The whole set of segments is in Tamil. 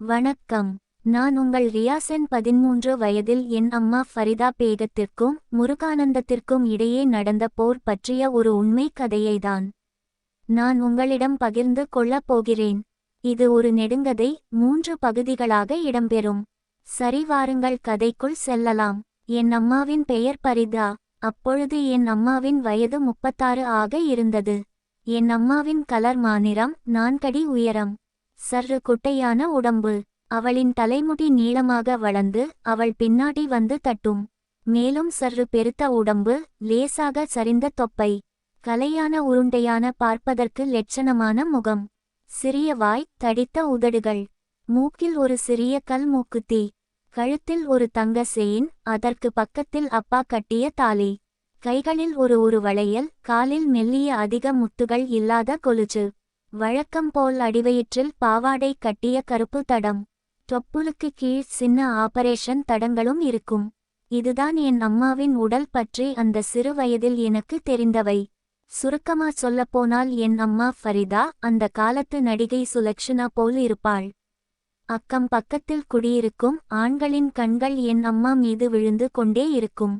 வணக்கம். நான் உங்கள் ரியாசன். 13 வயதில் என் அம்மா ஃபரிதா பேகத்திற்கும் முருகானந்தத்திற்கும் இடையே நடந்த போர் பற்றிய ஒரு உண்மை கதையைதான் நான் உங்களிடம் பகிர்ந்து கொள்ளப் போகிறேன். இது ஒரு நெடுங்கதை, 3 பகுதிகளாக இடம்பெறும். சரி, வாருங்கள் கதைக்குள் செல்லலாம். என் அம்மாவின் பெயர் பரிதா. அப்பொழுது என் அம்மாவின் வயது 36 ஆக இருந்தது. என் அம்மாவின் கலர் மாநிறம், 4 அடி உயரம், சற்று குட்டையான உடம்பு. அவளின் தலைமுடி நீளமாக வளர்ந்து அவள் பின்னாடி வந்து தட்டும். மேலும் சற்று பெருத்த உடம்பு, லேசாக சரிந்த தொப்பை, கலையான உருண்டையான பார்ப்பதற்கு லட்சணமான முகம், சிறிய வாய், தடித்த உதடுகள், மூக்கில் ஒரு சிறிய கல் மூக்குத்தி, கழுத்தில் ஒரு தங்க செயின், அதற்கு பக்கத்தில் அப்பா கட்டிய தாலி, கைகளில் ஒரு வளையல், காலில் மெல்லிய அதிக முத்துகள் இல்லாத கொலுசு, வழக்கம் போல் அடிவயிற்றில் பாவாடை கட்டிய கருப்பு தடம், தொப்புளுக்கு கீழ் சின்ன ஆபரேஷன் தடங்களும் இருக்கும். இதுதான் என் அம்மாவின் உடல் பற்றி அந்த சிறு வயதில் எனக்கு தெரிந்தவை. சுருக்கமா சொல்லப்போனால் என் அம்மா ஃபரிதா அந்த காலத்து நடிகை சுலக்ஷனா போல் இருப்பாள். அக்கம் பக்கத்தில் குடியிருக்கும் ஆண்களின் கண்கள் என் அம்மா மீது விழுந்து கொண்டே இருக்கும்.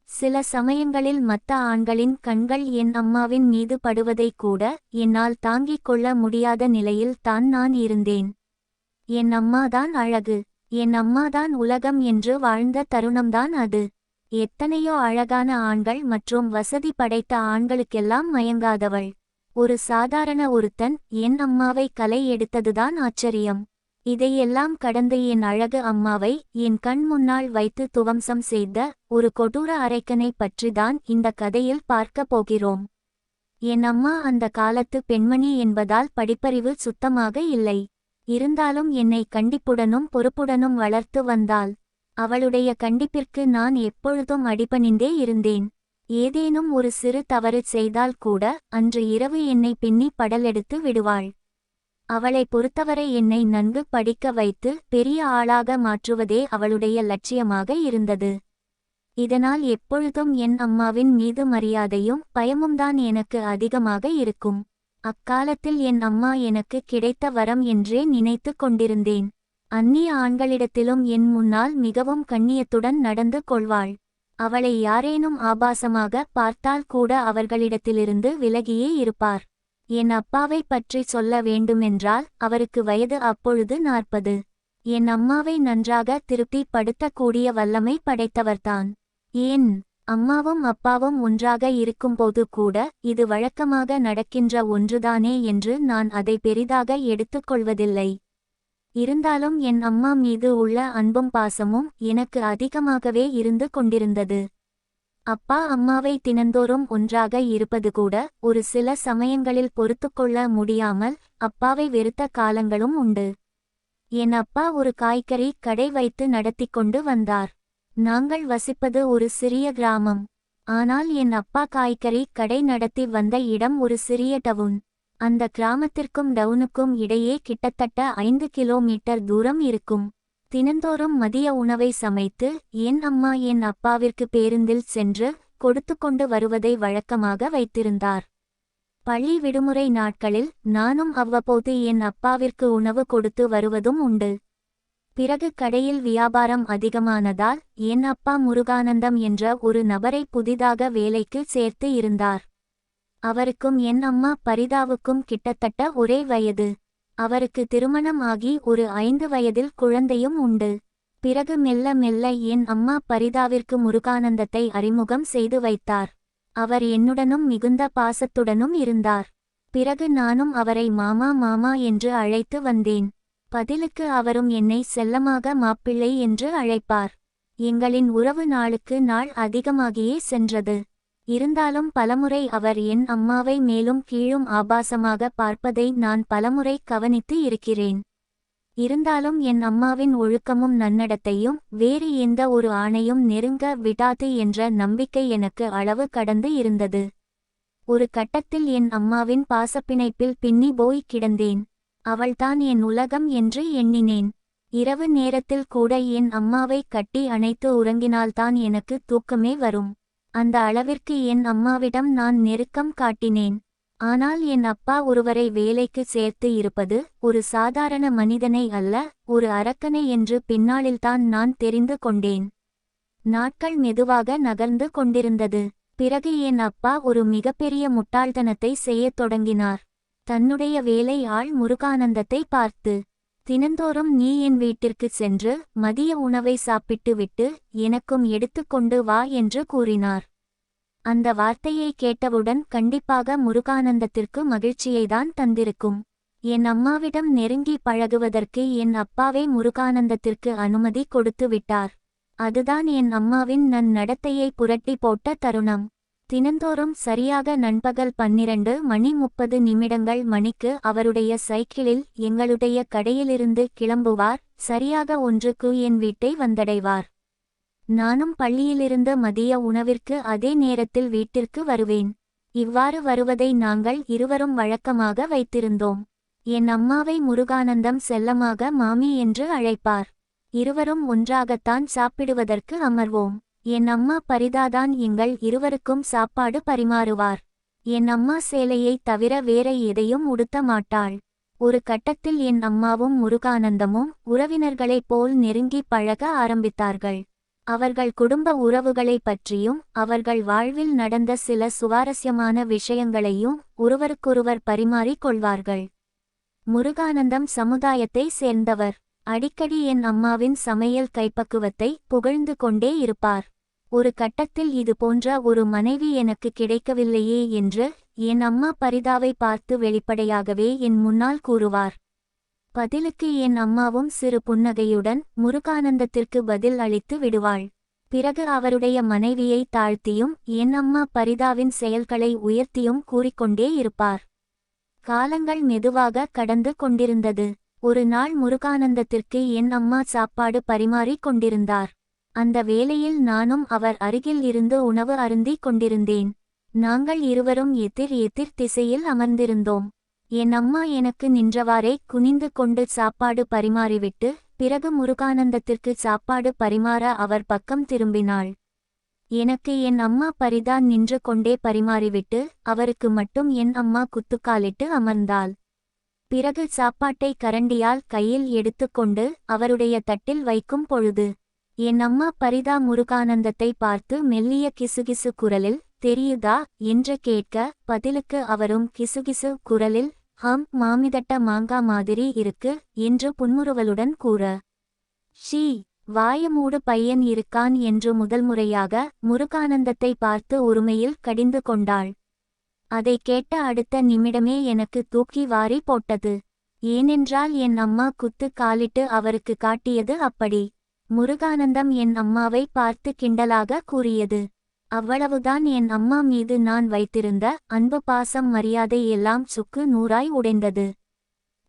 சில சமயங்களில் மற்ற ஆண்களின் கண்கள் என் அம்மாவின் மீது படுவதை கூட என்னால் தாங்கிக் கொள்ள முடியாத நிலையில் தான் நான் இருந்தேன். என் அம்மாதான் அழகு, என் அம்மாதான் உலகம் என்று வாழ்ந்த தருணம்தான் அது. எத்தனையோ அழகான ஆண்கள் மற்றும் வசதி படைத்த ஆண்களுக்கெல்லாம் மயங்காதவள் ஒரு சாதாரண ஒருத்தன் என் அம்மாவை கலை எடுத்ததுதான் ஆச்சரியம். இதையெல்லாம் கடந்து என் அழகு அம்மாவை என் கண் முன்னால் வைத்து துவம்சம் செய்த ஒரு கொடூர அரைக்கனை பற்றிதான் இந்த கதையில் பார்க்க போகிறோம். என் அம்மா அந்த காலத்து பெண்மணி என்பதால் படிப்பறிவு சுத்தமாக இல்லை. இருந்தாலும் என்னை கண்டிப்புடனும் பொறுப்புடனும் வளர்த்து வந்தாள். அவளுடைய கண்டிப்பிற்கு நான் எப்பொழுதும் அடிபணிந்தே இருந்தேன். ஏதேனும் ஒரு சிறு தவறு செய்தால் கூட அன்று இரவு என்னை பின்னி படலெடுத்து விடுவாள். அவளை பொறுத்தவரை என்னை நன்கு படிக்க வைத்து பெரிய ஆளாக மாற்றுவதே அவளுடைய லட்சியமாக இருந்தது. இதனால் எப்பொழுதும் என் அம்மாவின் மீது மரியாதையும் பயமும்தான் எனக்கு அதிகமாக இருக்கும். அக்காலத்தில் என் அம்மா எனக்கு கிடைத்த வரம் என்றே நினைத்து கொண்டிருந்தேன். அந்நிய ஆண்களிடத்திலும் என் முன்னால் மிகவும் கண்ணியத்துடன் நடந்து கொள்வாள். அவளை யாரேனும் ஆபாசமாக பார்த்தால் கூட அவர்களிடத்திலிருந்து விலகியே இருப்பார். என் அப்பாவை பற்றி சொல்ல வேண்டுமென்றால் அவருக்கு வயது அப்பொழுது 40. என் அம்மாவை நன்றாக திருப்தி படுத்தக்கூடிய வல்லமை படைத்தவர்தான். ஏன் அம்மாவும் அப்பாவும் ஒன்றாக இருக்கும்போது கூட இது வழக்கமாக நடக்கின்ற ஒன்றுதானே என்று நான் அதை பெரிதாக எடுத்துக்கொள்வதில்லை. இருந்தாலும் என் அம்மா மீது உள்ள அன்பும் பாசமும் எனக்கு அதிகமாகவே இருந்து கொண்டிருந்தது. அப்பா அம்மாவை தினந்தோறும் ஒன்றாக இருப்பது கூட ஒரு சில சமயங்களில் பொறுத்துக்கொள்ள முடியாமல் அப்பாவை வெறுத்த காலங்களும் உண்டு. என் அப்பா ஒரு காய்கறி கடை வைத்து நடத்தி கொண்டு வந்தார். நாங்கள் வசிப்பது ஒரு சிறிய கிராமம். ஆனால் என் அப்பா காய்கறி கடை நடத்தி வந்த இடம் ஒரு சிறிய டவுன். அந்த கிராமத்திற்கும் டவுனுக்கும் இடையே கிட்டத்தட்ட 5 கிலோமீட்டர் தூரம் இருக்கும். தினந்தோறும் மதிய உணவை சமைத்து என் அம்மா என் அப்பாவிற்கு பேருந்தில் சென்று கொடுத்து கொண்டு வருவதை வழக்கமாக வைத்திருந்தார். பள்ளி விடுமுறை நாட்களில் நானும் அவ்வப்போது என் அப்பாவிற்கு உணவு கொடுத்து வருவதும் உண்டு. பிறகு கடையில் வியாபாரம் அதிகமானதால் என் அப்பா முருகானந்தம் என்ற ஒரு நபரை புதிதாக வேலைக்கு சேர்த்து இருந்தார். அவருக்கும் என் அம்மா பரிதாவுக்கும் கிட்டத்தட்ட ஒரே வயது. அவருக்கு திருமணம் ஆகி ஒரு 5 வயதில் குழந்தையும் உண்டு. பிறகு மெல்ல மெல்ல என் அம்மா பரிதாவிற்கு முருகானந்தத்தை அறிமுகம் செய்து வைத்தார். அவர் என்னுடனும் மிகுந்த பாசத்துடனும் இருந்தார். பிறகு நானும் அவரை மாமா மாமா என்று அழைத்து வந்தேன். பதிலுக்கு அவரும் என்னை செல்லமாக மாப்பிள்ளை என்று அழைப்பார். எங்களின் உறவு நாளுக்கு நாள் அதிகமாகியே சென்றது. இருந்தாலும் பலமுறை அவர் என் அம்மாவை மேலும் கீழும் ஆபாசமாக பார்ப்பதை நான் பலமுறை கவனித்து இருக்கிறேன். இருந்தாலும் என் அம்மாவின் ஒழுக்கமும் நன்னடத்தையும் வேறு எந்த ஒரு ஆணையும் நெருங்க விடாது என்ற நம்பிக்கை எனக்கு அளவு கடந்து இருந்தது. ஒரு கட்டத்தில் என் அம்மாவின் பாசப்பிணைப்பில் பின்னி போய் கிடந்தேன். அவள்தான் என் உலகம் என்று எண்ணினேன். இரவு நேரத்தில் கூட என் அம்மாவை கட்டி அணைத்து உறங்கினால்தான் எனக்கு தூக்கமே வரும். அந்த அளவிற்கு என் அம்மாவிடம் நான் நெருக்கம் காட்டினேன். ஆனால் என் அப்பா ஒருவரை வேலைக்கு சேர்த்து இருப்பது ஒரு சாதாரண மனிதனை அல்ல, ஒரு அரக்கனை என்று பின்னாளில்தான் நான் தெரிந்து கொண்டேன். நாட்கள் மெதுவாக நகர்ந்து கொண்டிருந்தது. பிறகு என் அப்பா ஒரு மிகப்பெரிய முட்டாள்தனத்தை செய்யத் தொடங்கினார். தன்னுடைய வேலை ஆள் முருகானந்தத்தை பார்த்து, தினந்தோறும் நீ என் வீட்டிற்கு சென்று மதிய உணவை சாப்பிட்டு விட்டு எனக்கும் எடுத்துக்கொண்டு வா என்று கூறினார். அந்த வார்த்தையை கேட்டவுடன் கண்டிப்பாக முருகானந்தத்திற்கு மகிழ்ச்சியைதான் தந்திருக்கும். என் அம்மாவிடம் நெருங்கி பழகுவதற்கு என் அப்பாவே முருகானந்தத்திற்கு அனுமதி கொடுத்து விட்டார். அதுதான் என் அம்மாவின் நடத்தையை புரட்டி போட்ட தருணம். தினந்தோறும் சரியாக நண்பகல் 12:30 மணிக்கு அவருடைய சைக்கிளில் எங்களுடைய கடையிலிருந்து கிளம்புவார். சரியாக 1க்கு என் வீட்டை வந்தடைவார். நானும் பள்ளியிலிருந்து மதிய உணவிற்கு அதே நேரத்தில் வீட்டிற்கு வருவேன். இவ்வாறு வருவதை நாங்கள் இருவரும் வழக்கமாக வைத்திருந்தோம். என் அம்மாவை முருகானந்தம் செல்லமாக மாமி என்று அழைப்பார். இருவரும் ஒன்றாகத்தான் சாப்பிடுவதற்கு அமர்வோம். என் அம்மா பரிதாதான் எங்கள் இருவருக்கும் சாப்பாடு பரிமாறுவார். என் அம்மா சேலையை தவிர வேற எதையும் உடுத்த மாட்டாள். ஒரு கட்டத்தில் என் அம்மாவும் முருகானந்தமும் உறவினர்களைப் போல் நெருங்கி பழக ஆரம்பித்தார்கள். அவர்கள் குடும்ப உறவுகளை பற்றியும் அவர்கள் வாழ்வில் நடந்த சில சுவாரஸ்யமான விஷயங்களையும் ஒருவருக்கொருவர் பரிமாறிக் கொள்வார்கள். முருகானந்தம் சமுதாயத்தை சேர்ந்தவர். அடிக்கடி என் அம்மாவின் சமையல் கைப்பக்குவத்தை புகழ்ந்து கொண்டே இருப்பார். ஒரு கட்டத்தில் இது போன்ற ஒரு மனைவி எனக்கு கிடைக்கவில்லையே என்று என் அம்மா பரிதாவை பார்த்து வெளிப்படையாகவே என் முன்னால் கூறுவார். பதிலுக்கு என் அம்மாவும் சிறு புன்னகையுடன் முருகானந்தத்திற்கு பதில் அளித்து விடுவாள். பிறகு அவருடைய மனைவியை தாழ்த்தியும் என் அம்மா பரிதாவின் செயல்களை உயர்த்தியும் கூறிக்கொண்டே இருப்பார். காலங்கள் மெதுவாக கடந்து கொண்டிருந்தது. ஒரு நாள் முருகானந்தத்திற்கு என் அம்மா சாப்பாடு பரிமாறிக் கொண்டிருந்தார். அந்த வேளையில் நானும் அவர் அருகில் இருந்து உணவு அருந்திக் கொண்டிருந்தேன். நாங்கள் இருவரும் எதிர் எதிர் திசையில் அமர்ந்திருந்தோம். என் அம்மா எனக்கு நின்றவாறே குனிந்து கொண்டு சாப்பாடு பரிமாறிவிட்டு பிறகு முருகானந்தத்திற்கு சாப்பாடு பரிமாற அவர் பக்கம் திரும்பினாள். எனக்கு என் அம்மா பரிதா நின்று கொண்டே பரிமாறிவிட்டு அவருக்கு மட்டும் என் அம்மா குத்துக்காலிட்டு அமர்ந்தாள். பிறகு சாப்பாட்டை கரண்டியால் கையில் எடுத்துக்கொண்டு அவருடைய தட்டில் வைக்கும் பொழுது என் அம்மா பரிதா முருகானந்தத்தை பார்த்து மெல்லிய கிசுகிசு குரலில் தெரியுதா என்று கேட்க, பதிலுக்கு அவரும் கிசுகிசு குரலில் மாமிதட்ட மாங்கா மாதிரி இருக்கு என்று புன்முறுவலுடன் கூற, ஷீ வாயமூடு பையன் இருக்கான் என்று முதல்முறையாக முருகானந்தத்தை பார்த்து உரிமையில் கடிந்து கொண்டாள். அதை கேட்ட அடுத்த நிமிடமே எனக்கு தூக்கி வாரி போட்டது. ஏனென்றால் என் அம்மா குத்து காலிட்டு அவருக்கு காட்டியது அப்படி. முருகானந்தம் என் அம்மாவை பார்த்து கிண்டலாக கூறியது. அவ்வளவுதான். என் அம்மா மீது நான் வைத்திருந்த அன்பு பாசம் மரியாதை எல்லாம் சுக்கு நூறாய் உடைந்தது.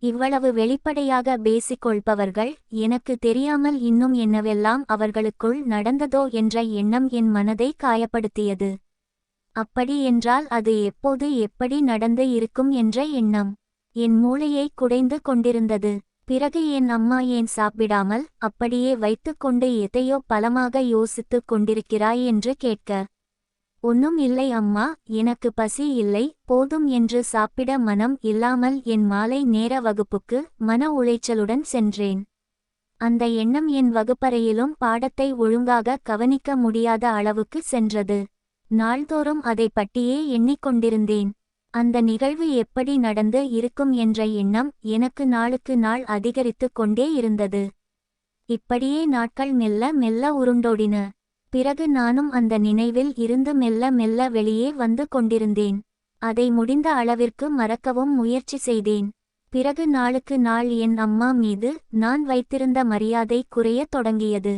இவ்வளவு வெளிப்படையாக பேசிக்கொள்பவர்கள் எனக்கு தெரியாமல் இன்னும் என்னவெல்லாம் அவர்களுக்குள் நடந்ததோ என்ற எண்ணம் என் மனதை காயப்படுத்தியது. அப்படி என்றால் அது எப்போது எப்படி நடந்து இருக்கும் என்ற எண்ணம் என் மூளையை குடைந்து கொண்டிருந்தது. பிறகு என் அம்மா ஏன் சாப்பிடாமல் அப்படியே வைத்துக்கொண்டு எதையோ பலமாக யோசித்துக் கொண்டிருக்கிறாய் என்று கேட்க, ஒன்னும் இல்லை அம்மா, எனக்கு பசி இல்லை, போதும் என்று சாப்பிட மனம் இல்லாமல் என் மாலை நேர வகுப்புக்கு மன உளைச்சலுடன் சென்றேன். அந்த எண்ணம் என் வகுப்பறையிலும் பாடத்தை ஒழுங்காக கவனிக்க முடியாத அளவுக்கு சென்றது. நாள்தோறும் அதை பற்றியே எண்ணிக்கொண்டிருந்தேன். அந்த நிகழ்வு எப்படி நடந்து இருக்கும் என்ற எண்ணம் எனக்கு நாளுக்கு நாள் அதிகரித்து கொண்டே இருந்தது. இப்படியே நாட்கள் மெல்ல மெல்ல உருண்டோடின. பிறகு நானும் அந்த நினைவில் இருந்து மெல்ல மெல்ல வெளியே வந்து கொண்டிருந்தேன். அதை முடிந்த அளவிற்கு மறக்கவும் முயற்சி செய்தேன். பிறகு நாளுக்கு நாள் என் அம்மா மீது நான் வைத்திருந்த மரியாதை குறையத் தொடங்கியது.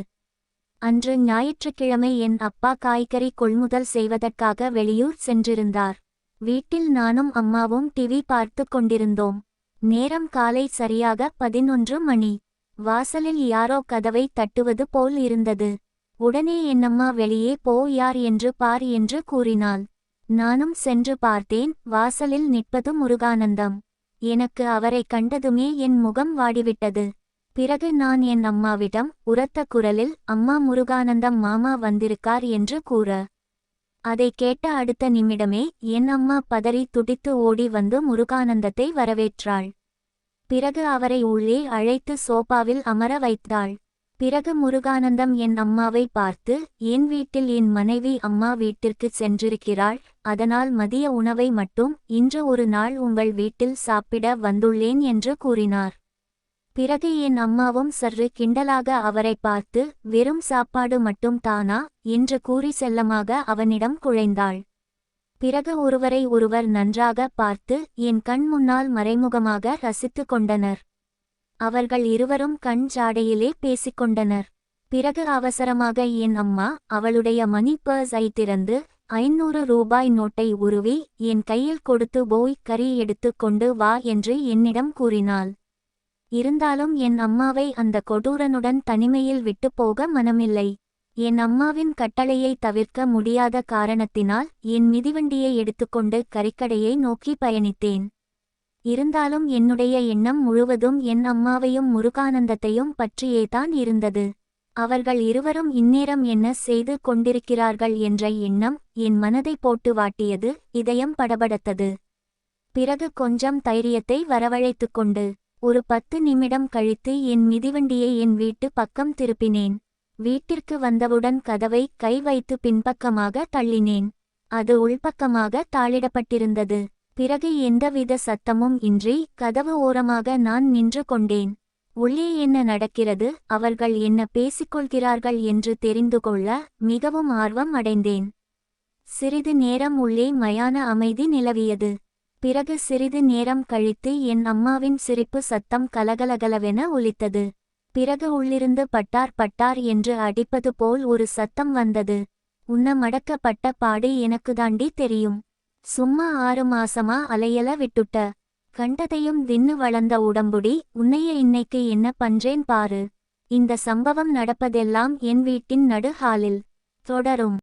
அன்று ஞாயிற்றுக்கிழமை என் அப்பா காய்கறி கொள்முதல் செய்வதற்காக வெளியூர் சென்றிருந்தார். வீட்டில் நானும் அம்மாவும் டிவி பார்த்து கொண்டிருந்தோம். நேரம் காலை சரியாக 11 மணி. வாசலில் யாரோ கதவை தட்டுவது போல் இருந்தது. உடனே என்னம்மா வெளியே போ, யார் என்று பார் என்று கூறினாள். நானும் சென்று பார்த்தேன். வாசலில் நிற்பது முருகானந்தம். எனக்கு அவரை கண்டதுமே என் முகம் வாடிவிட்டது. பிறகு நான் என் அம்மாவிடம் உரத்த குரலில், அம்மா முருகானந்தம் மாமா வந்திருக்கார் என்று கூற, அதை கேட்ட அடுத்த நிமிடமே என் அம்மா பதறி துடித்து ஓடி வந்து முருகானந்தத்தை வரவேற்றாள். பிறகு அவரை உள்ளே அழைத்து சோபாவில் அமர வைத்தாள். பிறகு முருகானந்தம் என் அம்மாவை பார்த்து, என் வீட்டில் என் மனைவி அம்மா வீட்டிற்கு சென்றிருக்கிறாள், அதனால் மதிய உணவை மட்டும் இன்று ஒரு நாள் உங்கள் வீட்டில் சாப்பிட வந்துள்ளேன் என்று கூறினார். பிறகு என் அம்மாவும் சற்று கிண்டலாக அவரை பார்த்து, வெறும் சாப்பாடு மட்டும் தானா என்று கூறி செல்லமாக அவனிடம் குழைந்தாள். பிறகு ஒருவரை ஒருவர் நன்றாக பார்த்து என் கண் முன்னால் மறைமுகமாக ரசித்து கொண்டனர். அவர்கள் இருவரும் கண் ஜாடையிலே பேசிக்கொண்டனர். பிறகு அவசரமாக என் அம்மா அவளுடைய மணி பர்ஸை திறந்து 500 ரூபாய் நோட்டை உருவி என் கையில் கொடுத்து போய் கறி எடுத்து கொண்டு வா என்று என்னிடம் கூறினாள். இருந்தாலும் என் அம்மாவை அந்த கொடூரனுடன் தனிமையில் விட்டு போக மனமில்லை. என் அம்மாவின் கட்டளையை தவிர்க்க முடியாத காரணத்தினால் என் மிதிவண்டியை எடுத்துக்கொண்டு கறிக்கடையை நோக்கி பயணித்தேன். இருந்தாலும் என்னுடைய எண்ணம் முழுவதும் என் அம்மாவையும் முருகானந்தத்தையும் பற்றியேதான் இருந்தது. அவர்கள் இருவரும் இந்நேரம் என்ன செய்து கொண்டிருக்கிறார்கள் என்ற எண்ணம் என் மனதை போட்டு வாட்டியது. இதயம் படபடத்தது. பிறகு கொஞ்சம் தைரியத்தை வரவழைத்துக் கொண்டு ஒரு 10 நிமிடம் கழித்து என் மிதிவண்டியை என் வீட்டு பக்கம் திருப்பினேன். வீட்டிற்கு வந்தவுடன் கதவை கை வைத்து பின்பக்கமாக தள்ளினேன். அது உள்பக்கமாக தாளிடப்பட்டிருந்தது. பிறகு எந்தவித சத்தமும் இன்றி கதவு ஓரமாக நான் நின்று கொண்டேன். உள்ளே என்ன நடக்கிறது, அவர்கள் என்ன பேசிக்கொள்கிறார்கள் என்று தெரிந்து கொள்ள மிகவும் ஆர்வம் அடைந்தேன். சிறிது நேரம் உள்ளே மயான அமைதி நிலவியது. பிறகு சிறிது நேரம் கழித்து என் அம்மாவின் சிரிப்பு சத்தம் கலகலகலவென ஒலித்தது. பிறகு உள்ளிருந்து பட்டார் பட்டார் என்று அடிப்பது போல் ஒரு சத்தம் வந்தது. உன்ன மடக்கப்பட்ட பாடு எனக்குதாண்டி தெரியும். சும்மா 6 மாசமா அலையல விட்டுட்ட. கண்டதையும் தின்னு வளர்ந்த உடம்புடி, உன்னைய இன்னைக்கு என்ன பண்றேன் பாரு. இந்த சம்பவம் நடப்பதெல்லாம் என் வீட்டின் நடு ஹாலில் தொடரும்.